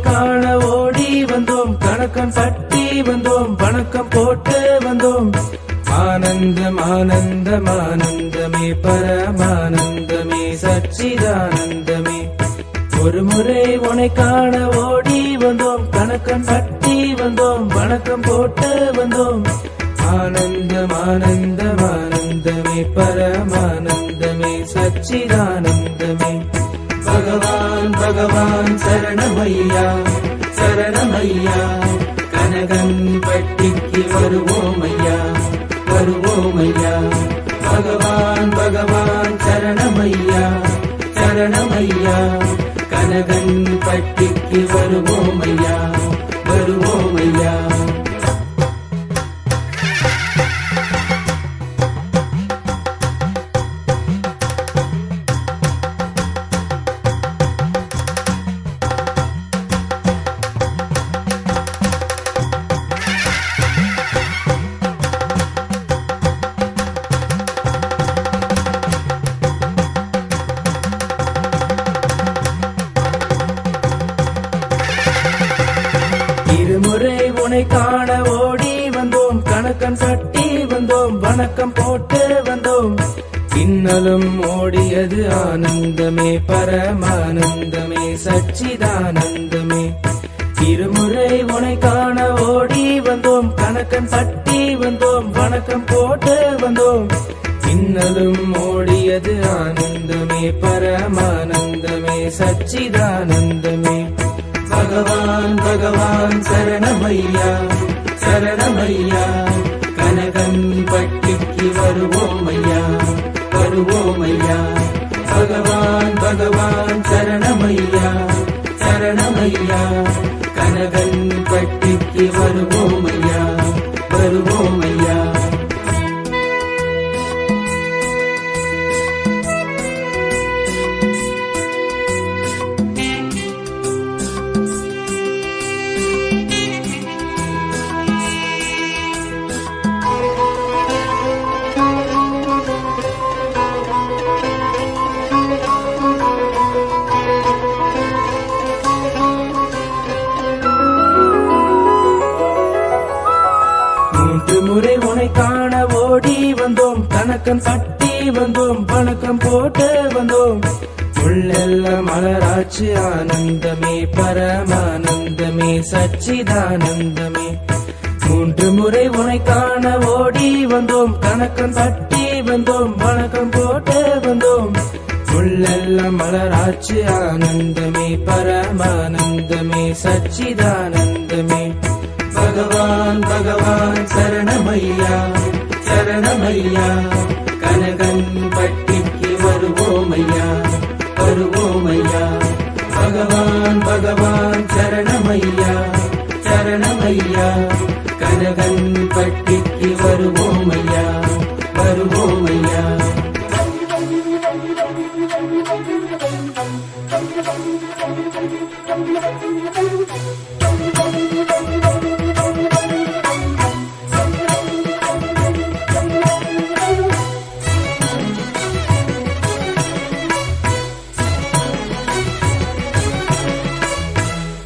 காண ஓடி வந்தோம், கணக்கம் பட்டி வந்தோம், வணக்கம் போட்டு வந்தோம். ஆனந்தம் ஆனந்தம் ஆனந்தமே, பரமானந்தமே, சச்சிதானந்தமே. ஒரு முறை உனை காண ஓடி வந்தோம், கணக்கம் பட்டி வந்தோம், வணக்கம் போட்டு வந்தோம். ஆனந்தம் ஆனந்தம் ஆனந்தமே, பரமானந்தமே, சச்சிதானந்தமே. பகவான் பகவான் சரணமையா சரணமையா, கனகன் பட்டிக்கு வருவோமையா வருவோமையா. பகவான் பகவான் சரணமையா சரணமையா, கனகன் பட்டிக்கு வருவோமையா வருவோமையா. இருமுறை உனை காண ஓடி வந்தோம், கணக்கன் பட்டி வந்தோம், வணக்கம் போட்டு வந்தோம். இன்னலும் ஓடியது ஆனந்தமே, பரமானந்தமே, சச்சிதானந்தமே. இருமுறை உனை காண ஓடி வந்தோம், கணக்கன் பட்டி வந்தோம், வணக்கம் போட்டு வந்தோம். இன்னலும் ஓடியது ஆனந்தமே, பரமானந்தமே, சச்சிதானந்தமே. பகவான் பகவான் சரணமையா சரணமையா, கனகன் பட்டிக்கு வருவோமையா வருவோமையா. பகவான் பகவான் சரணமையா சரணமையா, கனகன் பட்டிக்கு வருவோமையா வருவோமையா. முறை உனை காண ஓடி வந்தோம், கணக்கன் பட்டி வந்தோம், வணக்கம் போட்டு வந்தோம். உள்ளெல்லாம் மலராட்சி ஆனந்தமே, பரமானந்தமே, சச்சிதானந்தமே. மூன்று முறை உனை காண ஓடி வந்தோம், கணக்கன் பட்டி வந்தோம், வணக்கம் போட்டு வந்தோம். உள்ளெல்லாம் மலராட்சி ஆனந்தமே, பரமானந்தமே, சச்சிதானந்தமே. பகவான் பகவான் சரணமையா சரணமையா, கனகன் பட்டிக்கு வருவோமையா வருவோமையா. பகவான் பகவான் சரணமையா சரணமையா, கனகன் பட்டிக்கு வருவோமையா வருவோமையா.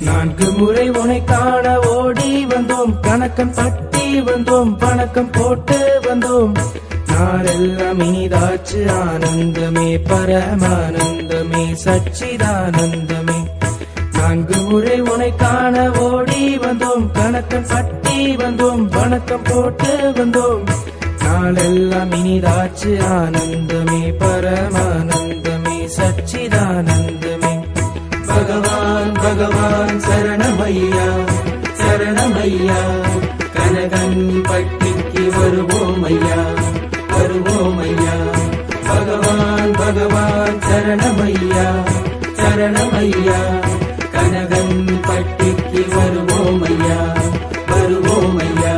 நான்கு முறை உனை காண ஓடி வந்தோம், கணக்கன் பட்டி வந்தோம், வணக்கம் போட்டு வந்தோம். நாளெல்லாம் இனிதாச்சு ஆனந்தமே, பரமானந்தமே, சச்சிதானந்தமே. நான்கு முறை உனை காண ஓடி வந்தோம், கணக்கன் பட்டி வந்தோம், வணக்கம் போட்டு வந்தோம். நாளெல்லாம் இனிதாச்சு ஆனந்தமே, பரமானந்தமே, சச்சிதானந்தமே. பகவான் பகவான் சரணமையா சரணமையா, கனகன் பட்டிக்கு வருவோமையா வருவோமையா. பகவான் பகவான் சரணமையா சரணமையா, கனகன் பட்டிக்கு வருவோமையா வருவோமையா.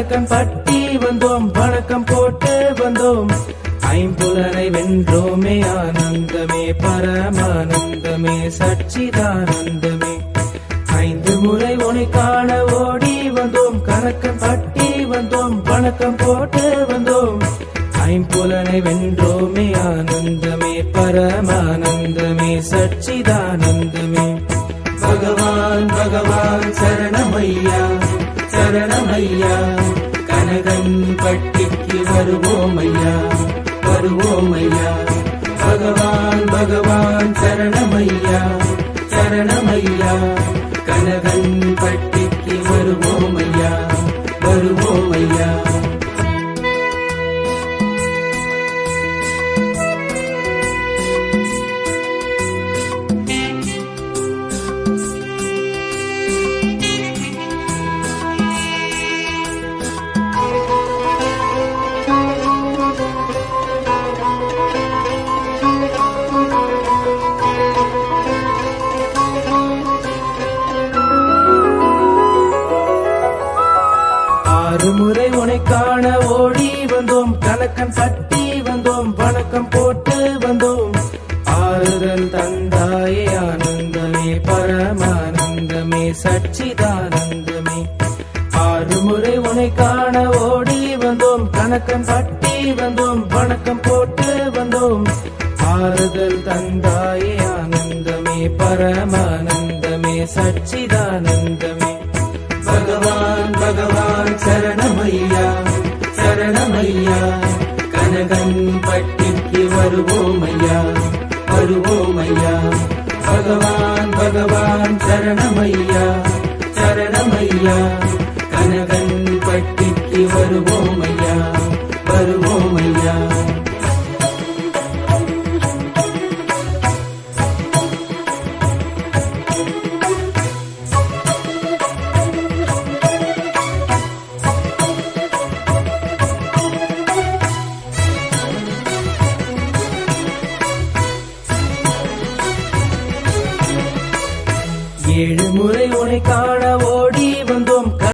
கணக்கன் பட்டி வந்தோம் வணக்கம் போட்டு வந்தோம் ஐம்புலனை வென்றோமே ஆனந்தமே பரமானந்தமே சச்சிதானந்தமே ஐந்து முறை உனை காண ஓடி வந்தோம் கணக்கன் பட்டி வந்தோம் வணக்கம் போட்டு வந்தோம் ஐம்புலனை வென்றோமே ஆனந்தமே பரமானந்தமே சச்சிதானந்தமே பகவான் பகவான் சரணமையா சரணமையா கனகன் பட்டிக்கு வருவோமையா வருவோமையா பகவான் பகவான் சரணமையா சரணமையா கனகன் பட்டிக்கு வருவோமையா வருவோமையா ஆறு முறை உனை காண ஓடி வந்தோம் கணக்கன் பட்டி வந்தோம் வணக்கம் போட்டு வந்தோம் ஆறுதல் தந்தாயே ஆனந்தமே பரமானந்தமே சச்சிதானந்தமே ஆறு முறை உனை காண ஓடி வந்தோம் கணக்கன் பட்டி வந்தோம் வணக்கம் போட்டு வந்தோம் ஆறுதல் தந்தாயே ஆனந்தமே பரமானந்தமே சச்சிதானந்தமே பகவான் பகவான் சரணமையா சரணமையா கனகன் பட்டிக்கு வருவோமையா வருவோமையா பகவான் பகவான் சரணமையா சரணமையா கனகன் பட்டிக்கு வருவோமையா வருவோம்